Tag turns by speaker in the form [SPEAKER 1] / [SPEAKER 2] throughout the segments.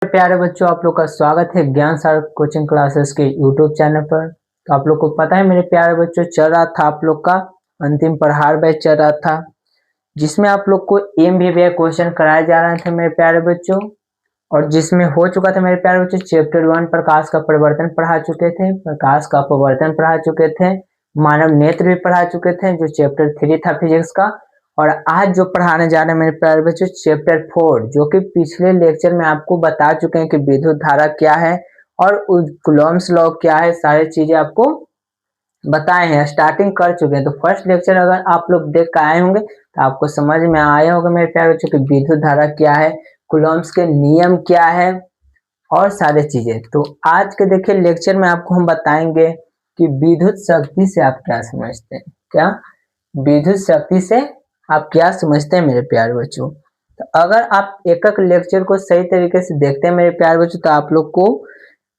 [SPEAKER 1] प्यारे बच्चों, आप लोग का स्वागत है ज्ञान सागर कोचिंग क्लासेस के यूट्यूब चैनल पर। तो आप लोग को पता है मेरे प्यारे बच्चों, चल रहा था आप लोग का अंतिम प्रहार बैच चल रहा था, जिसमें आप लोग को MBBA क्वेश्चन कराए जा रहे थे मेरे प्यारे बच्चों। और जिसमें हो चुका था मेरे प्यारे बच्चों, चैप्टर 1 प्रकाश का परिवर्तन पढ़ा चुके थे, प्रकाश का अपवर्तन पढ़ा चुके थे, मानव नेत्र भी पढ़ा चुके थे जो चैप्टर 3 था फिजिक्स का। और आज जो पढ़ाने जा रहे हैं मेरे प्यारे बच्चों, चैप्टर 4, जो कि पिछले लेक्चर में आपको बता चुके हैं कि विद्युत धारा क्या है और कूलॉम्स लॉ क्या है, सारी चीजें आपको बताए हैं, स्टार्टिंग कर चुके हैं। तो फर्स्ट लेक्चर अगर आप लोग देख कर आए होंगे तो आपको समझ में आया होगा मेरे प्यारे बच्चों कि विद्युत धारा क्या है, कूलॉम्स के नियम क्या है और सारी चीजें। तो आज के देखिए लेक्चर में आपको हम बताएंगे कि विद्युत शक्ति से आप क्या समझते हैं। क्या विद्युत शक्ति से आप क्या समझते हैं मेरे प्यारे बच्चों। तो अगर आप एक एक लेक्चर को सही तरीके से देखते हैं मेरे प्यारे बच्चों, तो आप लोग को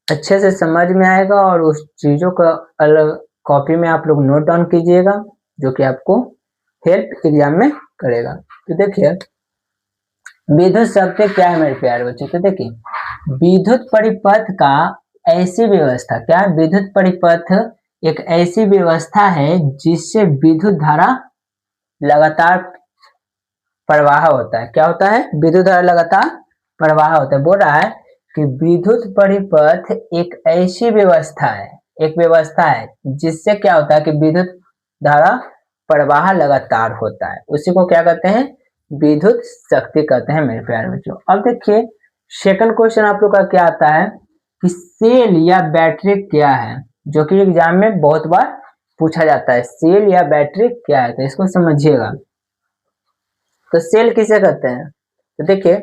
[SPEAKER 1] अच्छे से समझ में आएगा और उस चीजों का अलग कॉपी में आप लोग नोट डाउन कीजिएगा, जो कि आपको हेल्प एग्जाम में करेगा। तो देखिए विद्युत शक्ति क्या है मेरे प्यारे बच्चों। तो देखिए विद्युत परिपथ का ऐसी व्यवस्था, क्या विद्युत परिपथ एक ऐसी व्यवस्था है जिससे विद्युत धारा लगातार प्रवाह होता है। क्या होता है? विद्युत धारा लगातार प्रवाह होता है। बोल रहा है कि विद्युत परिपथ एक ऐसी व्यवस्था है, एक व्यवस्था है जिससे क्या होता है कि विद्युत धारा प्रवाह लगातार होता है। उसी को क्या कहते हैं? विद्युत शक्ति कहते हैं मेरे प्यारे बच्चों। अब देखिए सेकंड क्वेश्चन आप लोग का क्या आता है कि सेल या बैटरी क्या है, जो कि एग्जाम में बहुत बार पूछा जाता है। सेल या बैटरी क्या है, तो इसको समझिएगा। तो सेल किसे कहते हैं? तो देखिए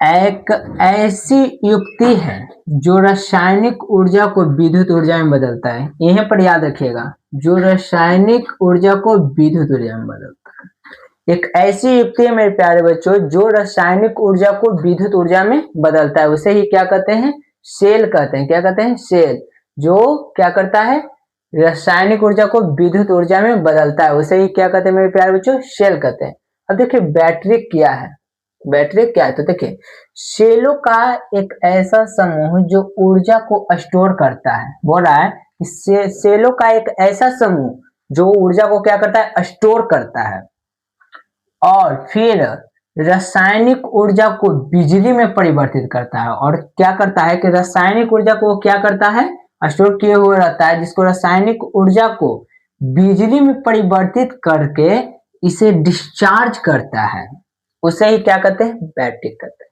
[SPEAKER 1] एक ऐसी युक्ति है जो रासायनिक ऊर्जा को विद्युत ऊर्जा में बदलता है। यहीं पर याद रखिएगा, जो रासायनिक ऊर्जा को विद्युत ऊर्जा में बदलता है। एक ऐसी युक्ति है मेरे प्यारे बच्चों जो रासायनिक ऊर्जा को विद्युत ऊर्जा में बदलता है, उसे ही क्या कहते हैं? सेल कहते हैं। क्या कहते हैं? सेल। जो क्या करता है? रासायनिक ऊर्जा को विद्युत ऊर्जा में बदलता है, उसे ही क्या कहते हैं मेरे प्यारे बच्चों? सेल कहते हैं। अब देखिए बैटरी क्या है। बैटरी क्या है? तो देखिए सेलों का एक ऐसा समूह जो ऊर्जा को स्टोर करता है। बोल रहा है कि सेलों का एक ऐसा समूह जो ऊर्जा को क्या करता है? स्टोर करता है और फिर रासायनिक ऊर्जा को बिजली में परिवर्तित करता है। और क्या करता है कि रासायनिक ऊर्जा को क्या करता है? स्टोर किए हुए रहता है, जिसको रासायनिक ऊर्जा को बिजली में परिवर्तित करके इसे डिस्चार्ज करता है, उसे ही क्या कहते हैं? बैटरी कहते हैं।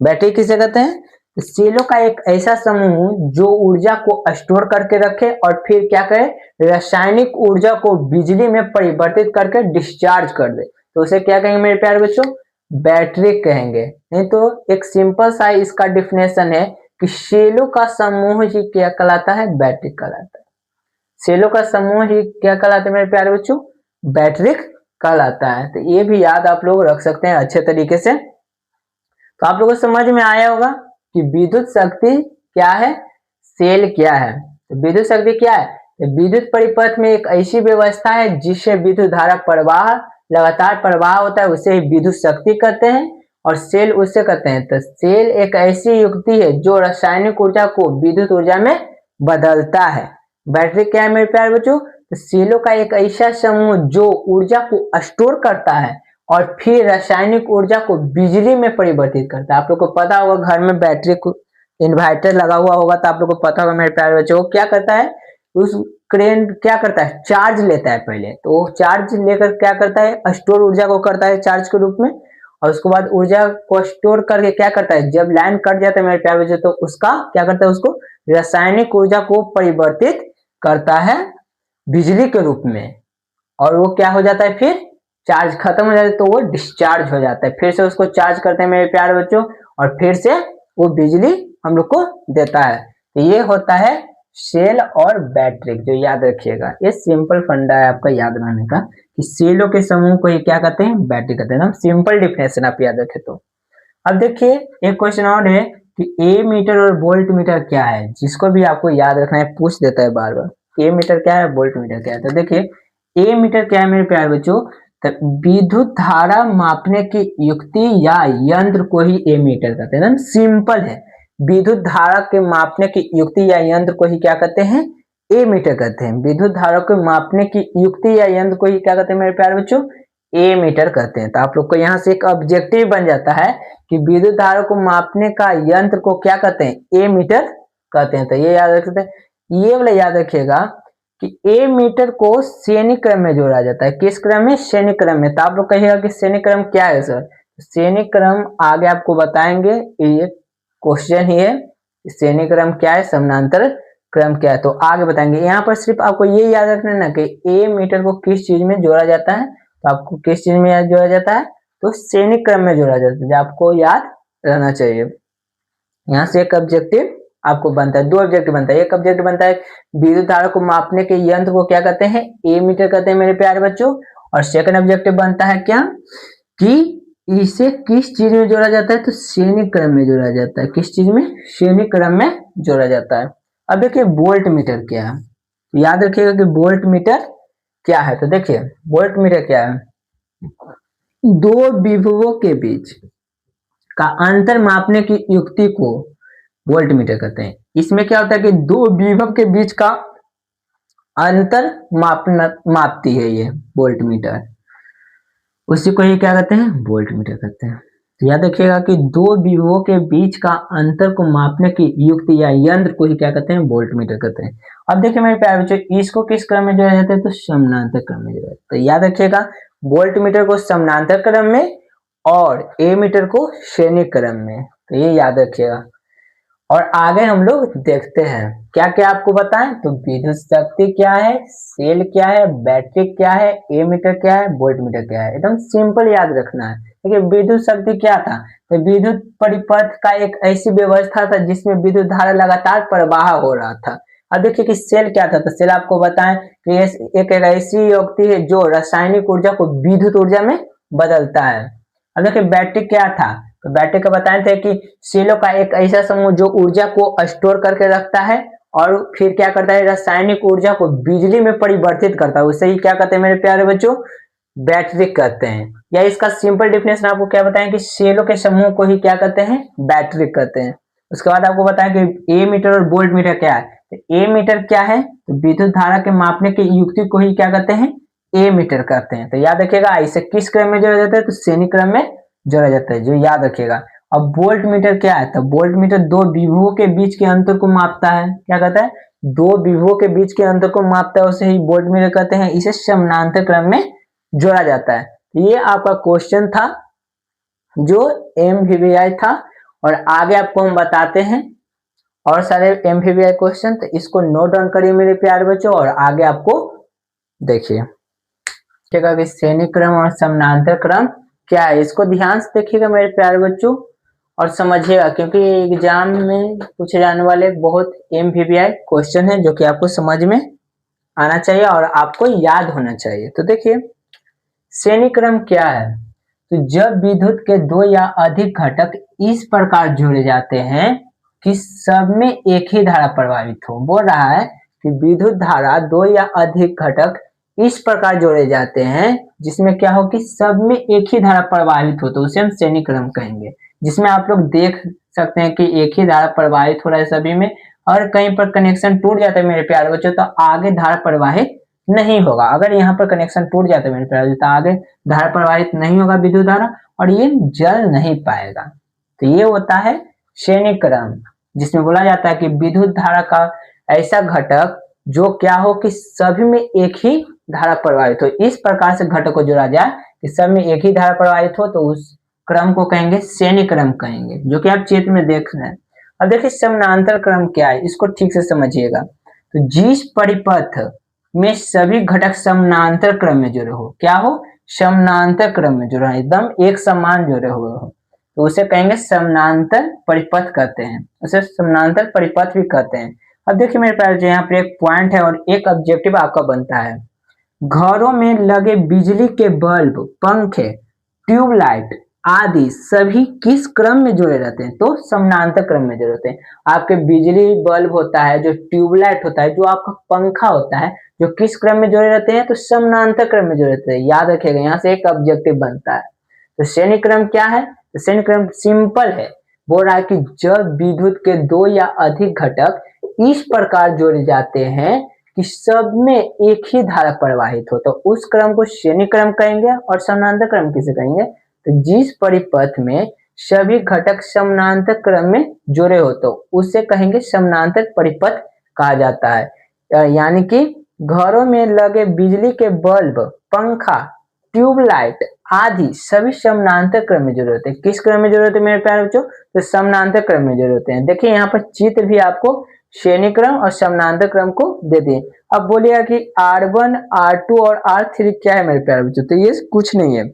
[SPEAKER 1] बैटरी किसे कहते हैं? तो सेलों का एक ऐसा समूह जो ऊर्जा को स्टोर करके रखे और फिर क्या करे? रासायनिक ऊर्जा को बिजली में परिवर्तित करके डिस्चार्ज कर दे, तो उसे क्या कहेंगे मेरे प्यारे बच्चों? बैटरी कहेंगे। नहीं तो एक सिंपल सा इसका डिफिनेशन है कि सेलों का समूह ही क्या कहलाता है? बैटरी कहलाता है। सेलों का समूह ही क्या कहलाता है मेरे प्यारे बच्चों? बैटरी कहलाता है। तो ये भी याद आप लोग रख सकते हैं अच्छे तरीके से। तो आप लोगों को समझ में आया होगा कि विद्युत शक्ति क्या है, सेल क्या है। तो विद्युत शक्ति क्या है? तो विद्युत परिपथ में एक ऐसी व्यवस्था है जिससे विद्युत धारा प्रवाह लगातार प्रवाह होता है, उसे ही विद्युत शक्ति कहते हैं। और सेल उसे कहते हैं। तो सेल एक ऐसी युक्ति है जो रासायनिक ऊर्जा को विद्युत ऊर्जा में बदलता है। बैटरी क्या है मेरे प्यारे बच्चों? तो सेलों का एक ऐसा समूह जो ऊर्जा को स्टोर करता है और फिर रासायनिक ऊर्जा को बिजली में परिवर्तित करता है। आप लोग को पता होगा घर में बैटरी को इन्वर्टर लगा हुआ होगा, तो आप लोग को पता होगा मेरे प्यारे बच्चों, क्या करता है? उस करेंट क्या करता है? चार्ज लेता है पहले, तो वो चार्ज लेकर क्या करता है? स्टोर ऊर्जा को करता है चार्ज के रूप में, और उसके बाद ऊर्जा को स्टोर करके क्या करता है? जब लाइन कट जाता है मेरे प्यारे बच्चों, तो उसका क्या करता है? उसको रासायनिक ऊर्जा को परिवर्तित करता है बिजली के रूप में, और वो क्या हो जाता है? फिर चार्ज खत्म हो जाता है तो वो डिस्चार्ज हो जाता है। फिर से उसको चार्ज करते हैं मेरे प्यारे बच्चों, और फिर से वो बिजली हम लोग को देता है। तो ये होता है सेल और बैटरी, जो याद रखिएगा। ये सिंपल फंडा है आपका याद रहने का कि सेलों के समूह को ये क्या कहते हैं? बैटरी कहते हैं। सिंपल डिफिनेशन आप याद रखें तो। अब देखिए एक क्वेश्चन और है कि ए मीटर और वोल्ट मीटर क्या है, जिसको भी आपको याद रखना है, पूछ देता है बार बार। ए मीटर क्या है, वोल्ट मीटर क्या है। तो देखिए ए मीटर क्या है मेरे प्यारे बच्चों? तो विद्युत धारा मापने की युक्ति या यंत्र को ही एमीटर कहते हैं। एकदम सिंपल है, विद्युत धारा के मापने की युक्ति या यंत्र को ही क्या कहते हैं, एमीटर कहते हैं। विद्युत धारा को मापने की युक्ति या यंत्र को ही क्या कहते हैं मेरे प्यारे बच्चों, एमीटर कहते हैं। तो आप लोग को यहाँ से एक ऑब्जेक्टिव बन जाता है कि विद्युत धारा को मापने का यंत्र को क्या कहते हैं, एमीटर कहते हैं। तो ये याद रख सकते हैं। ये वाला याद रखिएगा कि एमीटर को श्रेणी क्रम में जोड़ा जाता है। किस क्रम में, श्रेणी क्रम में। तो आप लोग कहिएगा कि श्रेणी क्रम क्या है सर, श्रेणी क्रम आगे आपको बताएंगे, ये क्वेश्चन ही है, श्रेणी क्रम क्या है, समानांतर क्रम क्या है, तो आगे बताएंगे। यहाँ पर सिर्फ आपको ये याद रखना है ना कि एमीटर को किस चीज में जोड़ा जाता है, तो आपको किस चीज में जोड़ा जाता है, तो श्रेणी क्रम में जोड़ा जाता है, जो आपको याद रहना चाहिए। यहाँ से एक ऑब्जेक्टिव आपको बनता है, दो ऑब्जेक्टिव बनता है। एक ऑब्जेक्टिव बनता है विद्युत धारा को मापने के यंत्र को क्या कहते हैं, एमीटर कहते हैं मेरे प्यारे बच्चों। और सेकंड ऑब्जेक्टिव बनता है क्या, कि इसे किस चीज में जोड़ा जाता है, तो श्रेणी क्रम में जोड़ा जाता है। किस चीज में, श्रेणी क्रम में जोड़ा जाता है। अब देखिए वोल्ट मीटर क्या है, याद रखिएगा कि वोल्ट मीटर क्या है। तो देखिए वोल्ट मीटर क्या है, दो विभवों के बीच का अंतर मापने की युक्ति को वोल्ट मीटर कहते हैं। इसमें क्या होता है कि दो विभव के बीच का अंतर मापती है ये वोल्ट मीटर, उसी को ही क्या कहते हैं, वोल्ट मीटर कहते हैं। तो याद रखिएगा कि दो विभवों के बीच का अंतर को मापने की युक्ति या यंत्र को ही क्या कहते हैं, वोल्ट मीटर कहते हैं। अब देखिए मेरे प्यारे बच्चों, इसको किस क्रम में जोड़ा जाता है, तो समानांतर क्रम में जोड़ा जाता है। तो याद रखिएगा वोल्ट मीटर को समानांतर क्रम में और एमीटर को श्रेणी क्रम में, तो ये याद रखिएगा। और आगे हम लोग देखते हैं क्या क्या आपको बताएं, तो विद्युत शक्ति क्या है, सेल क्या है, बैटरी क्या है, एमीटर क्या है, वोल्ट मीटर क्या है। एकदम सिंपल याद रखना है। देखिए विद्युत शक्ति क्या था, तो विद्युत परिपथ का एक ऐसी व्यवस्था था जिसमें विद्युत धारा लगातार प्रवाह हो रहा था। अब देखिए कि सेल क्या था, तो सेल आपको बताएं कि एक ऐसी युक्ति है जो रासायनिक ऊर्जा को विद्युत ऊर्जा में बदलता है। अब देखिए बैटरी क्या था, तो बैटरी का बताए थे कि सेलों का एक ऐसा समूह जो ऊर्जा को स्टोर करके रखता है और फिर क्या करता है, रासायनिक ऊर्जा को बिजली में परिवर्तित करता है। उसे ही क्या कहते हैं मेरे प्यारे बच्चों, बैटरी कहते हैं। या इसका सिंपल डेफिनेशन आपको क्या बताएं कि सेलों के समूह को ही क्या कहते हैं, बैटरी कहते हैं। उसके बाद आपको बताएं कि ए मीटर और वोल्ट मीटर क्या है। तो ए मीटर क्या है, तो विद्युत धारा के मापने की युक्ति को ही क्या कहते हैं, ए मीटर कहते हैं। तो याद रखिएगा इसे किस क्रम में जोड़ा जाता है, तो श्रेणी क्रम में जोड़ा जाता है, जो याद रखिएगा। अब वोल्ट मीटर क्या है, तो वोल्ट मीटर दो विभवों के बीच के अंतर को मापता है। क्या कहता है, दो विभवों के बीच के अंतर को मापता है, उसे ही वोल्ट मीटर कहते हैं। इसे समानांतर क्रम में जोड़ा जाता है। ये आपका क्वेश्चन था जो एमवीवीआई था, और आगे आपको हम बताते हैं और सारे एमवीवीआई क्वेश्चन। तो इसको नोट डाउन करिए मेरे प्यारे बच्चों, और आगे आपको देखिए कि श्रेणी क्रम और समानांतर क्रम क्या है, इसको ध्यान से देखिएगा मेरे प्यारे बच्चों और समझिएगा, क्योंकि एग्जाम में पूछे जाने वाले बहुत एमवीवीआई क्वेश्चन है जो कि आपको समझ में आना चाहिए और आपको याद होना चाहिए। तो देखिए श्रेणी क्रम क्या है, तो जब विद्युत के दो या अधिक घटक इस प्रकार जोड़े जाते हैं कि सब में एक ही धारा प्रवाहित हो। बोल रहा है कि विद्युत धारा दो या अधिक घटक इस प्रकार जोड़े जाते हैं जिसमें क्या हो कि सब में एक ही धारा प्रवाहित हो, तो उसे हम श्रेणी क्रम कहेंगे। जिसमें आप लोग देख सकते हैं कि एक ही धारा प्रवाहित हो रहा है सभी में, और कहीं पर कनेक्शन टूट जाता है मेरे प्यारे बच्चों तो आगे धारा प्रवाहित नहीं होगा। अगर यहाँ पर कनेक्शन टूट जाता है मेरे प्यारे बच्चों तो आगे धारा प्रवाहित नहीं होगा विद्युत धारा, और ये जल नहीं पाएगा। तो ये होता है श्रेणी क्रम, जिसमें बोला जाता है कि विद्युत धारा का ऐसा घटक जो क्या हो कि सभी में एक ही धारा प्रवाहित हो। इस प्रकार से घटक को जोड़ा जाए कि सब में एक ही धारा प्रवाहित हो, तो उस क्रम को कहेंगे श्रेणी क्रम कहेंगे, जो कि आप चित्र में देख रहे हैं। अब देखिए समानांतर क्रम क्या है, इसको ठीक से समझिएगा। तो जिस परिपथ में सभी घटक समानांतर क्रम में जुड़े हो, क्या हो, समानांतर क्रम में जुड़े, एकदम एक समान जुड़े हुए हो, तो उसे कहेंगे समानांतर परिपथ कहते हैं, उसे समानांतर परिपथ भी कहते हैं। अब देखिए मेरे पास यहाँ पे एक पॉइंट है और एक ऑब्जेक्टिव आपका बनता है। घरों में लगे बिजली के बल्ब, पंखे, ट्यूबलाइट आदि सभी किस क्रम में जुड़े रहते हैं? तो समानांतर क्रम में जुड़े रहते हैं। आपके बिजली बल्ब होता है, जो ट्यूबलाइट होता है, जो आपका पंखा होता है, जो किस क्रम में जुड़े रहते हैं? तो समानांतर क्रम में जुड़े रहते हैं। याद रखिएगा, यहाँ से एक ऑब्जेक्टिव बनता है। तो श्रेणी क्रम क्या है? तो श्रेणी क्रम सिंपल है, बोल रहा है कि जब विद्युत के दो या अधिक घटक इस प्रकार जोड़े जाते हैं कि सब में एक ही धारा प्रवाहित हो, तो उस क्रम को श्रेणी क्रम कहेंगे। और समानांतर क्रम किसे कहेंगे? तो जिस परिपथ में सभी घटक समानांतर क्रम में जुड़े हो, तो उसे कहेंगे समानांतर परिपथ कहा जाता है। यानी कि घरों में लगे बिजली के बल्ब, पंखा, ट्यूबलाइट आदि सभी समानांतर क्रम में जुड़े होते हैं। किस क्रम में जुड़े होते हैं मेरे प्यारे बच्चों? तो समानांतर क्रम में जुड़े होते हैं। देखिए यहाँ पर चित्र भी आपको श्रेणी क्रम और समानांतर क्रम को दे दिए। अब बोलिएगा कि R1, R2 और R3 क्या है मेरे प्यारे बच्चों? तो ये कुछ नहीं है,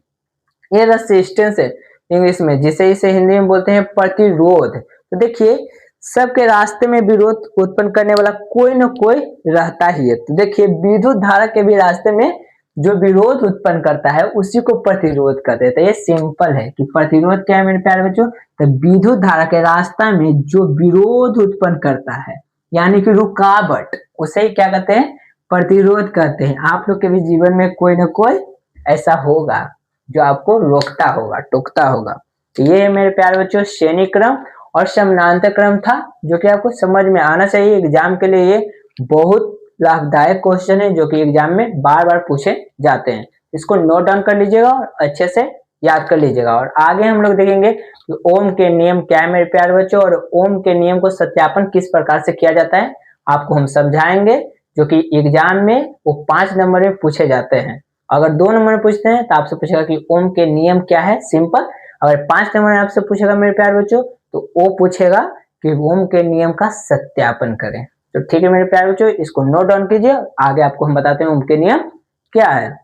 [SPEAKER 1] ये रेजिस्टेंस है इंग्लिश में, जिसे इसे हिंदी में बोलते हैं प्रतिरोध। तो देखिए सबके रास्ते में विरोध उत्पन्न करने वाला कोई ना कोई रहता ही है। तो देखिए विद्युत धारा के भी रास्ते में जो विरोध उत्पन्न करता है उसी को प्रतिरोध कहते हैं। तो ये सिंपल है कि प्रतिरोध क्या है मेरे प्यारे बच्चों? तो विद्युत धारा के रास्ता में जो विरोध उत्पन्न करता है, यानी कि रुकावट, उसे ही क्या कहते हैं? प्रतिरोध कहते हैं। आप लोग के भी जीवन में कोई ना कोई ऐसा होगा जो आपको रोकता होगा, टोकता होगा। तो ये मेरे प्यारे बच्चों श्रेणी क्रम और समानांतर क्रम था, जो कि आपको समझ में आना चाहिए। एग्जाम के लिए ये बहुत लाभदायक क्वेश्चन है, जो कि एग्जाम में बार बार पूछे जाते हैं। इसको नोट डाउन कर लीजिएगा और अच्छे से याद कर लीजिएगा। और आगे हम लोग देखेंगे कि ओम के नियम क्या है मेरे प्यारे बच्चों, और ओम के नियम को सत्यापन किस प्रकार से किया जाता है आपको हम समझाएंगे, जो कि एग्जाम में वो 5 नंबर में पूछे जाते हैं। अगर 2 नंबर में पूछते हैं तो आपसे पूछेगा कि ओम के नियम क्या है, सिंपल। अगर 5 नंबर में आपसे पूछेगा मेरे प्यारे बच्चों, तो वो पूछेगा कि ओम के नियम का सत्यापन करें। तो ठीक है मेरे प्यारे बच्चों, इसको नोट डाउन कीजिए, आगे आपको हम बताते हैं ओम के नियम क्या है।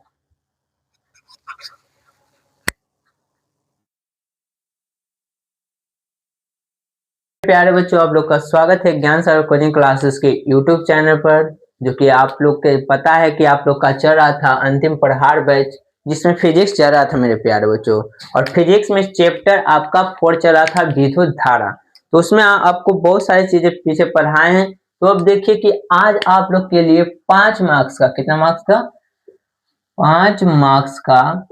[SPEAKER 1] प्यारे बच्चों, आप लोग का स्वागत है ज्ञान सागर कोचिंग क्लासेस के यूट्यूब चैनल पर, जो कि आप लोग के पता है कि आप लोग का चल रहा था अंतिम प्रहार बैच, जिसमें फिजिक्स चल रहा था मेरे प्यारे बच्चों। और फिजिक्स में चैप्टर आपका 4 चल रहा था विद्युत धारा। तो उसमें आपको बहुत सारी चीजें पीछे पढ़ाए हैं। तो अब देखिए कि आज आप लोग के लिए 5 मार्क्स का, कितना मार्क्स का? 5 मार्क्स का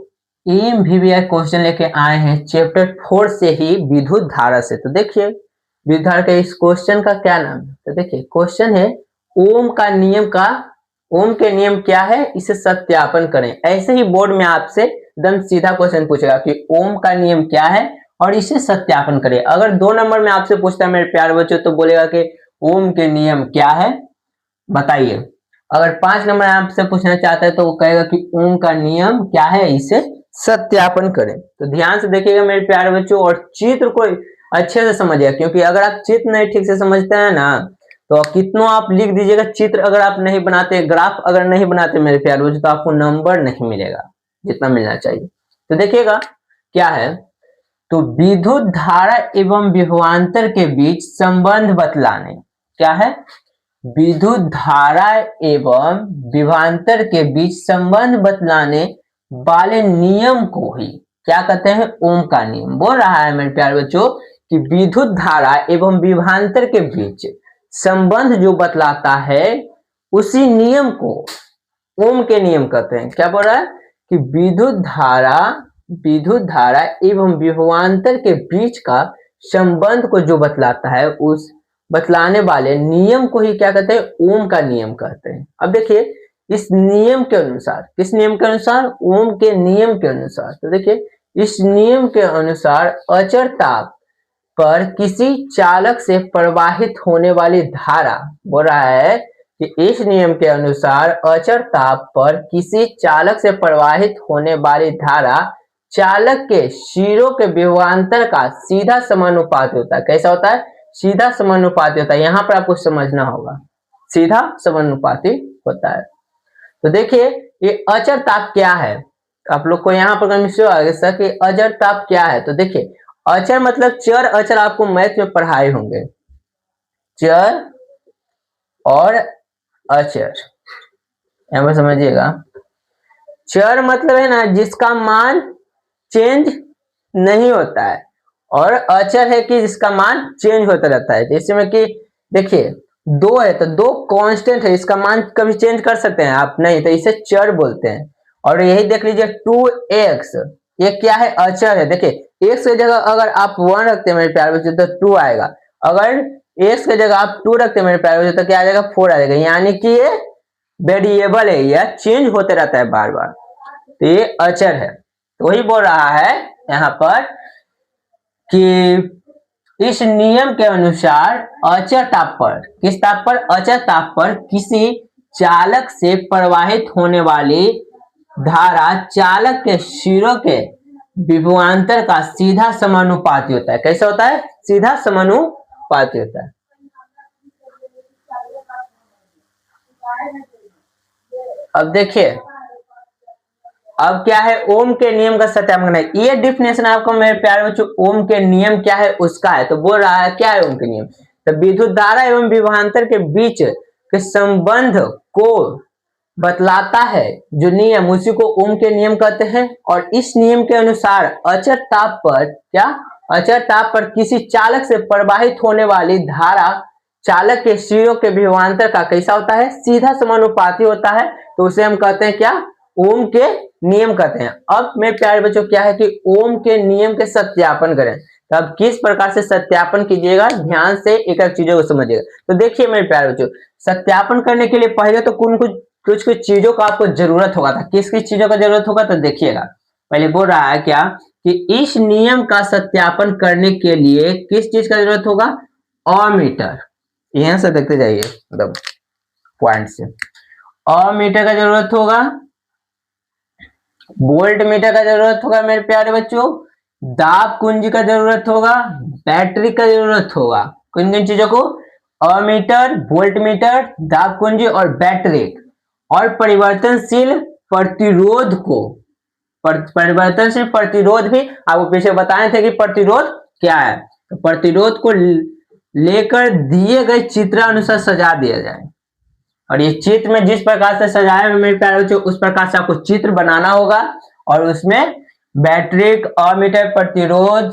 [SPEAKER 1] EMVVI क्वेश्चन लेके आए हैं चैप्टर 4 से ही, विद्युत धारा से। तो देखिए विद्युत धारा के इस क्वेश्चन का क्या नाम है? तो देखिए क्वेश्चन है ओम का नियम का, ओम के नियम क्या है, इसे सत्यापन करें। ऐसे ही बोर्ड में आपसे एकदम सीधा क्वेश्चन पूछेगा कि ओम का नियम क्या है और इसे सत्यापन करें। अगर 2 नंबर में आपसे पूछता है मेरे प्यारे बच्चों, तो बोलेगा कि ओम के नियम क्या है बताइए। अगर 5 नंबर आपसे पूछना चाहता है तो वो कहेगा कि ओम का नियम क्या है, इसे सत्यापन करें। तो ध्यान से देखिएगा मेरे प्यारे बच्चों, और चित्र को अच्छे से समझिए, क्योंकि अगर आप चित्र नहीं ठीक से समझते हैं ना, तो कितनों आप लिख दीजिएगा, चित्र अगर आप नहीं बनाते, ग्राफ अगर नहीं बनाते मेरे प्यारे बच्चों, तो आपको नंबर नहीं मिलेगा जितना मिलना चाहिए। तो देखिएगा क्या है, तो विद्युत धारा एवं विभवांतर के बीच संबंध बतलाने, क्या है? विद्युत धारा एवं विभवांतर के बीच संबंध बतलाने वाले नियम को ही क्या कहते हैं? ओम का नियम। बोल रहा है मेरे प्यारे बच्चों कि विद्युत धारा एवं विभवांतर के बीच संबंध जो बतलाता है, उसी नियम को ओम के नियम कहते हैं। क्या बोल रहा है कि विद्युत धारा एवं विभवांतर के बीच का संबंध को जो बतलाता है, उस बतलाने वाले नियम को ही क्या कहते हैं? ओम का नियम कहते हैं। अब देखिए इस नियम के अनुसार, किस नियम के अनुसार? ओम के नियम के अनुसार। तो देखिए इस नियम के अनुसार अचर ताप पर किसी चालक से प्रवाहित होने वाली धारा, बोल रहा है कि इस नियम के अनुसार अचर ताप पर किसी चालक से प्रवाहित होने वाली धारा चालक के सिरों के विभवांतर का सीधा समानुपाती होता है। कैसा होता है? सीधा समानुपाती होता है। यहाँ पर आपको समझना होगा, सीधा समानुपाती होता है। तो देखिए ये अचर ताप क्या है, आप लोग को यहाँ पर कि अचर ताप क्या है। तो देखिए अचर मतलब चर, अचर आपको मैथ में पढ़ाए होंगे, चर और अचर, यहाँ पर समझिएगा। चर मतलब है ना जिसका मान चेंज नहीं होता है, और अचर है कि जिसका मान चेंज होता रहता है। जैसे में कि देखिए 2 है तो 2 कांस्टेंट है, इसका मान कभी चेंज कर सकते हैं आप? नहीं, तो इसे चर बोलते हैं। और यही देख लीजिए 2x, ये क्या है? अचर है। देखिए x की जगह अगर आप 1 रखते हैं मेरे प्यारे बच्चों तो 2 आएगा, अगर x की जगह आप 2 रखते हैं मेरे प्यारे बच्चों तो क्या आ जाएगा? 4 आ जाएगा। यानी कि ये वेरिएबल है, यह चेंज होते रहता है बार बार, तो ये अचर है। तो वही बोल रहा है यहाँ पर कि इस नियम के अनुसार अचर ताप पर, किस ताप पर? अचर ताप पर किसी चालक से प्रवाहित होने वाली धारा चालक के सिरों के विभवांतर का सीधा समानुपाती होता है। कैसे होता है? सीधा समानुपाती होता है। अब देखिए, अब क्या है? ओम के नियम का सत्यापन करना है। ये डिफिनेशन आपको मेरे प्यारे बच्चों ओम के नियम क्या है उसका है। तो बोल रहा है क्या है ओम के नियम? तो विद्युत धारा एवं विभवांतर के बीच के संबंध को बतलाता है जो नियम, उसी को ओम के नियम कहते हैं। और इस नियम के अनुसार अचर ताप पर क्या? अचर ताप पर किसी चालक से प्रवाहित होने वाली धारा चालक के सिरों के विभवांतर का कैसा होता है? सीधा समानुपाती होता है। तो उसे हम कहते हैं क्या? ओम के नियम कहते हैं। अब मेरे प्यारे बच्चों क्या है कि ओम के नियम के सत्यापन करें। तो अब किस प्रकार से सत्यापन कीजिएगा, ध्यान से एक एक चीजों को समझिएगा। तो देखिए मेरे प्यारे बच्चों, सत्यापन करने के लिए पहले तो कुछ कुछ चीजों का आपको जरूरत होगा था। किस किस चीजों का जरूरत होगा? तो देखिएगा, पहले बोल रहा है क्या कि इस नियम का सत्यापन करने के लिए किस चीज का जरूरत होगा? अमीटर। यहां से देखते जाइए, मतलब पॉइंट से अमीटर का जरूरत होगा, वोल्ट मीटर का जरूरत होगा मेरे प्यारे बच्चों, दाब कुंजी का जरूरत होगा, बैटरी का जरूरत होगा। किन किन चीजों को? अमीटर, वोल्ट मीटर, दाब कुंजी और बैटरी। और परिवर्तनशील प्रतिरोध को, परिवर्तनशील प्रतिरोध भी आपको पीछे बताए थे कि प्रतिरोध क्या है। तो प्रतिरोध को लेकर दिए गए चित्र अनुसार सजा दिया जाए। और ये चित्र में जिस प्रकार से सजाया है मेरे प्यारे बच्चों, उस प्रकार से आपको चित्र बनाना होगा। और उसमें बैटरी, अमीटर, प्रतिरोध,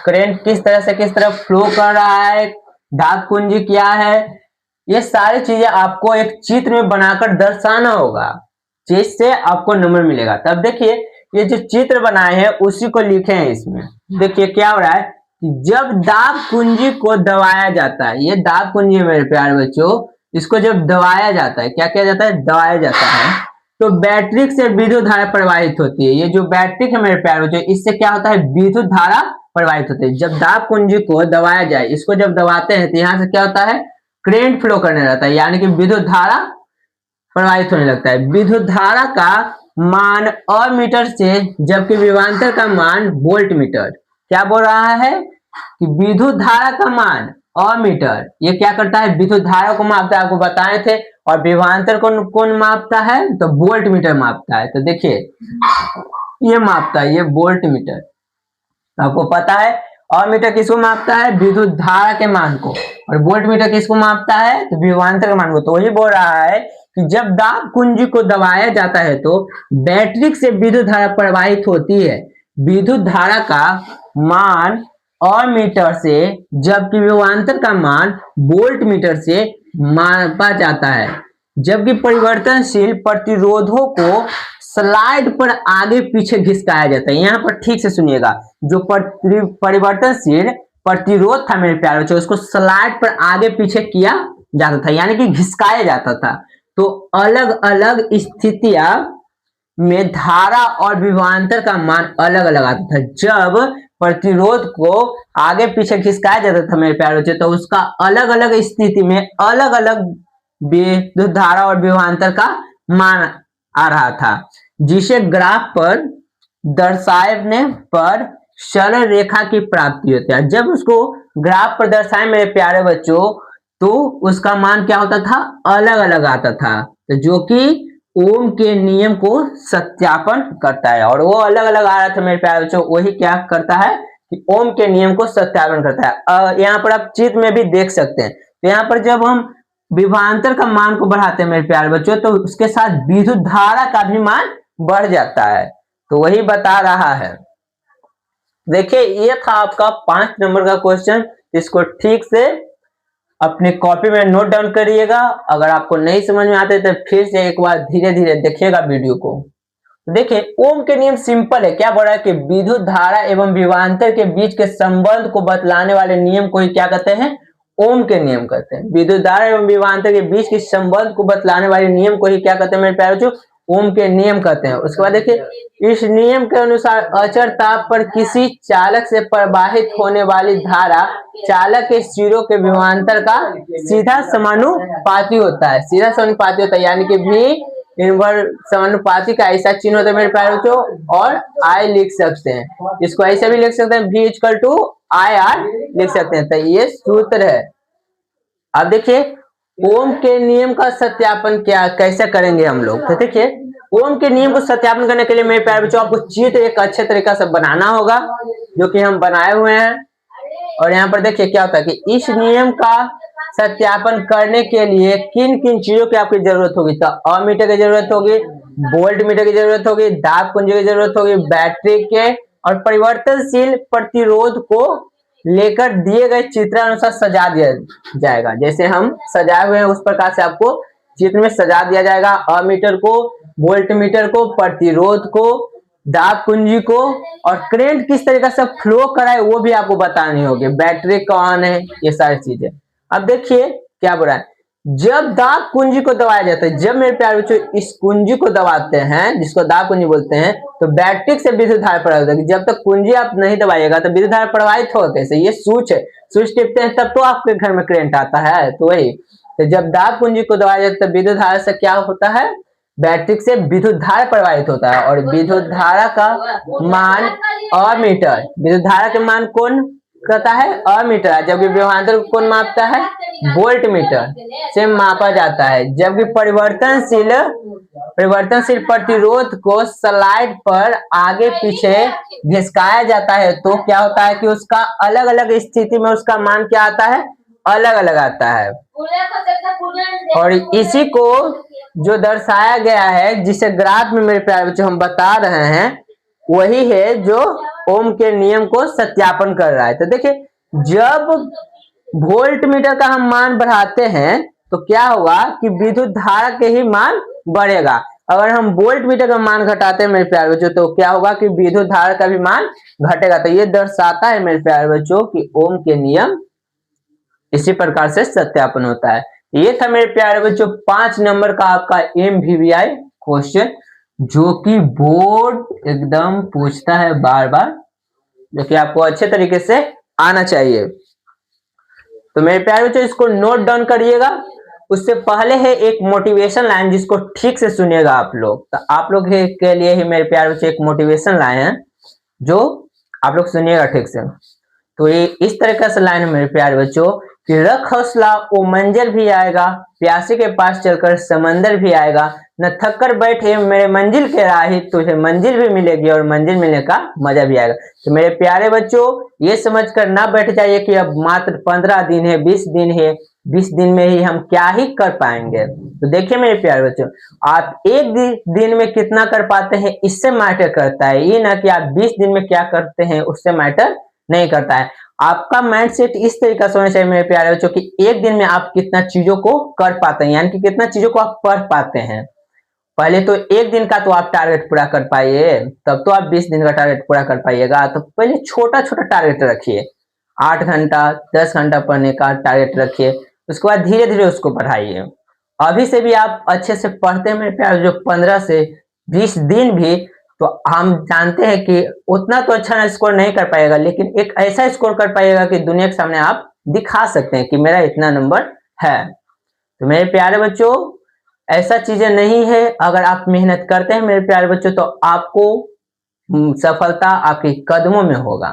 [SPEAKER 1] करंट किस तरह से किस तरह फ्लो कर रहा है, दाब कुंजी क्या है, ये सारी चीजें आपको एक चित्र में बनाकर दर्शाना होगा, जिससे आपको नंबर मिलेगा। तब देखिए ये जो चित्र बनाए हैं उसी को लिखे हैं इसमें। देखिए क्या हो रहा है कि जब दाब कुंजी को दबाया जाता है, ये दाब कुंजी है मेरे प्यारे बच्चों, इसको जब दबाया जाता है, क्या किया जाता है? दबाया जाता है, तो बैटरी से विद्युत धारा प्रवाहित होती है। ये जो बैटरी है मेरे प्यारे बच्चों, इससे क्या होता है? विद्युत धारा प्रवाहित होती है। जब दाब कुंजी को दबाया जाए, इसको जब दबाते हैं तो यहाँ से क्या होता है? करंट फ्लो करने लगता है, यानी कि विद्युत धारा प्रवाहित होने लगता है। विद्युत धारा का मान अमीटर से, जबकि विभवांतर का मान वोल्ट मीटर। क्या बोल रहा है कि विद्युत धारा का मान अमीटर, ये क्या करता है? विद्युत धारा को मापता है, आपको बताए थे। और विभवांतर को कौन मापता है? तो वोल्ट मीटर मापता है। तो देखिए ये मापता है, ये वोल्ट मीटर, आपको पता है। अमीटर किसको मापता है? विद्युत धारा के मान को। और वोल्ट मीटर किसको मापता है? तो विभवांतर के मान को। तो वही बोल रहा है कि जब दाब कुंजी को दबाया जाता है तो बैटरी से विद्युत धारा प्रवाहित होती है। विद्युत धारा का मान अमीटर से, जबकि विभवांतर का मान वोल्ट मीटर से मापा जाता है। जबकि परिवर्तनशील प्रतिरोधों को स्लाइड पर आगे पीछे घिसकाया जाता है। यहाँ पर ठीक से सुनिएगा, जो परिवर्तनशील प्रतिरोध था मेरे प्यारे बच्चों, उसको स्लाइड पर आगे पीछे किया जाता था, यानी कि घिसकाया जाता था। तो अलग अलग स्थितियां में धारा और विभवांतर का मान अलग अलग आता था। जब प्रतिरोध को आगे पीछे खिसकाया जाता था मेरे प्यारे बच्चों, तो उसका अलग अलग स्थिति में अलग अलग विद्युत धारा और विभवांतर का मान आ रहा था, जिसे ग्राफ पर दर्शाने पर सरल रेखा की प्राप्ति होती है। जब उसको ग्राफ पर दर्शाए मेरे प्यारे बच्चों, तो उसका मान क्या होता था? अलग अलग आता था। तो जो कि ओम के नियम को सत्यापन करता है। और वो अलग अलग आ रहा था मेरे प्यारे बच्चों, वही क्या करता है कि ओम के नियम को सत्यापन करता है। यहाँ पर आप चित्र में भी देख सकते हैं। तो यहाँ पर जब हम विभवांतर का मान को बढ़ाते हैं मेरे प्यारे बच्चों, तो उसके साथ विद्युत धारा का भी मान बढ़ जाता है। तो वही बता रहा है। देखिए ये था आपका 5 नंबर का क्वेश्चन। इसको ठीक से अपनी कॉपी में नोट डाउन करिएगा। अगर आपको नहीं समझ में आते तो फिर से एक बार धीरे धीरे देखिएगा वीडियो को। देखिए ओम के नियम सिंपल है, क्या बोल रहा है कि विद्युत धारा एवं विभवांतर के बीच के संबंध को बतलाने वाले नियम को ही क्या कहते हैं, ओम के नियम कहते हैं। विद्युत धारा एवं विभवांतर के बीच के संबंध को बतलाने वाले नियम को ही क्या कहते हैं मेरे प्यारे बच्चों, ओम के नियम कहते हैं। उसके बाद देखिए इस नियम के अनुसार अचर ताप पर किसी चालक से प्रवाहित होने वाली धारा चालक के सिरों के विभवांतर का सीधा समानुपाती होता है, सीधा समानुपाती होता है, यानी कि भी इनवर्स समानुपाती का ऐसा चिन्ह होता है मेरे प्यारे बच्चों। और आई लिख सकते हैं, इसको ऐसे भी लिख सकते हैं, V equal to I R लिख सकते हैं। तो ये सूत्र है। अब देखिए ओम के नियम का सत्यापन क्या कैसे करेंगे हम लोग। तो देखिए ओम के नियम को सत्यापन करने के लिए मेरे प्यारे बच्चों आपको चित्र एक अच्छे तरीका से बनाना होगा, जो कि हम बनाए हुए हैं। और यहाँ पर देखिए क्या होता है कि इस नियम का सत्यापन करने के लिए किन किन चीजों की आपकी जरूरत होगी। तो अमीटर की जरूरत होगी, वोल्ट मीटर की जरूरत होगी, दाब कुंजी की जरूरत होगी, बैटरी के और परिवर्तनशील प्रतिरोध को लेकर दिए गए चित्रानुसार सजा दिया जाएगा। जैसे हम सजाए हुए हैं उस प्रकार से आपको चित्र में सजा दिया जाएगा। अमीटर को, वोल्ट मीटर को, प्रतिरोध को, दाब कुंजी को, और करंट किस तरीके से फ्लो कराए वो भी आपको बतानी होगी। बैटरी कौन है, ये सारी चीजें। अब देखिए क्या बोल रहा है, जब दाब कुंजी को दबाया जाता है, जब मेरे प्यारे बच्चों इस कुंजी को दबाते हैं जिसको दाब कुंजी बोलते हैं, तो बैटरी से विद्युत धारा प्रवाहित होगी। जब तक कुंजी आप नहीं दबाइएगा तो विद्युत धारा प्रवाहित होगा कैसे, ये स्विच है, स्विच टिपते हैं तब तो आपके घर में करंट आता है। तो वही, तो जब दाब कुंजी को दबाया जाता है तो विद्युत धारा से क्या होता है, बैटरी से विद्युत धारा प्रवाहित होता है। और विद्युत धारा का मान अमीटर, विद्युत धारा के मान कौन कहता है, अमीटर, जबकि विभवांतर को कौन मापता है, वोल्ट मीटर से मापा जाता है। जबकि परिवर्तनशील प्रतिरोध को स्लाइड पर आगे पीछे घिसकाया जाता है तो क्या होता है कि उसका अलग अलग स्थिति में उसका मान क्या आता है, अलग अलग आता है। और इसी को जो दर्शाया गया है, जिसे ग्राफ में मेरे प्यारे बच्चों हम बता रहे हैं, वही है जो ओम के नियम को सत्यापन कर रहा है। तो देखिए जब वोल्ट मीटर का हम मान बढ़ाते हैं तो क्या होगा कि विद्युत धारा के ही मान बढ़ेगा। अगर हम वोल्ट मीटर का मान घटाते हैं मेरे प्यारे बच्चों तो क्या होगा कि विद्युत धारा का भी मान घटेगा। तो ये दर्शाता है मेरे प्यारे बच्चों कि ओम के नियम इसी प्रकार से सत्यापन होता है। ये था मेरे प्यारे बच्चों 5 नंबर का आपका MVVI क्वेश्चन, जो कि बोर्ड एकदम पूछता है बार बार, जो कि आपको अच्छे तरीके से आना चाहिए। तो मेरे प्यारे बच्चों इसको नोट डाउन करिएगा। उससे पहले है एक मोटिवेशन लाइन, जिसको ठीक से सुनिएगा आप लोग। तो आप लोग के लिए ही मेरे प्यारे बच्चों एक मोटिवेशन लाइन है, जो आप लोग सुनिएगा ठीक से। तो ये इस तरह से लाइन है मेरे प्यारे बच्चों कि रख हौसला वो मंजिल भी आएगा, प्यासे के पास चलकर समंदर भी आएगा, न थक कर बैठे मेरे मंजिल के राही, तुझे मंजिल भी मिलेगी और मंजिल मिलने का मजा भी आएगा। तो मेरे प्यारे बच्चों ये समझकर ना बैठ जाइए कि अब मात्र 15 दिन है, 20 दिन है, 20 दिन में ही हम क्या ही कर पाएंगे। तो देखिए मेरे प्यारे बच्चों, आप एक दिन में कितना कर पाते हैं इससे मैटर करता है, ये ना कि आप 20 दिन में क्या करते हैं उससे मैटर नहीं करता है। आपका माइंडसेट इस तरीका से होना चाहिए मेरे प्यारे बच्चों कि एक दिन में आप कितना चीजों को कर पाते हैं, यानी कि कितना चीजों को आप पढ़ पाते हैं। पहले तो एक दिन का तो आप टारगेट पूरा कर पाइए, तब तो आप 20 दिन का टारगेट पूरा कर पाइएगा। तो पहले छोटा छोटा टारगेट रखिए, 8 घंटा 10 घंटा पढ़ने का टारगेट रखिए, उसके बाद धीरे धीरे उसको बढ़ाइए। अभी से भी आप अच्छे से पढ़ते हैं मेरे प्यारे, जो 15 से 20 दिन भी, तो हम जानते हैं कि उतना तो अच्छा स्कोर नहीं कर पाएगा, लेकिन एक ऐसा स्कोर कर पाएगा कि दुनिया के सामने आप दिखा सकते हैं कि मेरा इतना नंबर है। तो मेरे प्यारे बच्चों ऐसा चीजें नहीं है, अगर आप मेहनत करते हैं मेरे प्यारे बच्चों तो आपको सफलता आपके कदमों में होगा।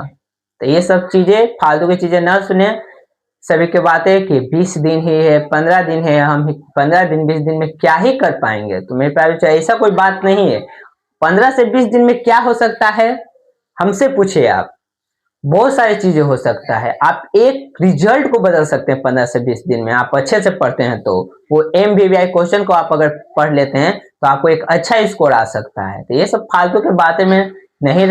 [SPEAKER 1] तो ये सब चीजें फालतू की चीजें ना सुने, सभी की बातें कि 20 दिन ही है, 15 दिन है, हम 15 दिन 20 दिन में क्या ही कर पाएंगे। तो मेरे प्यारे बच्चों ऐसा कोई बात नहीं है। 15 से 20 दिन में क्या हो सकता है हमसे पूछिए आप, बहुत सारी चीजें हो सकता है। आप एक रिजल्ट को बदल सकते हैं 15 से 20 दिन में, आप अच्छे से पढ़ते हैं तो। वो MVVI क्वेश्चन को आप अगर पढ़ लेते हैं तो आपको एक अच्छा स्कोर आ सकता है। तो ये सब फालतू के बातें में नहीं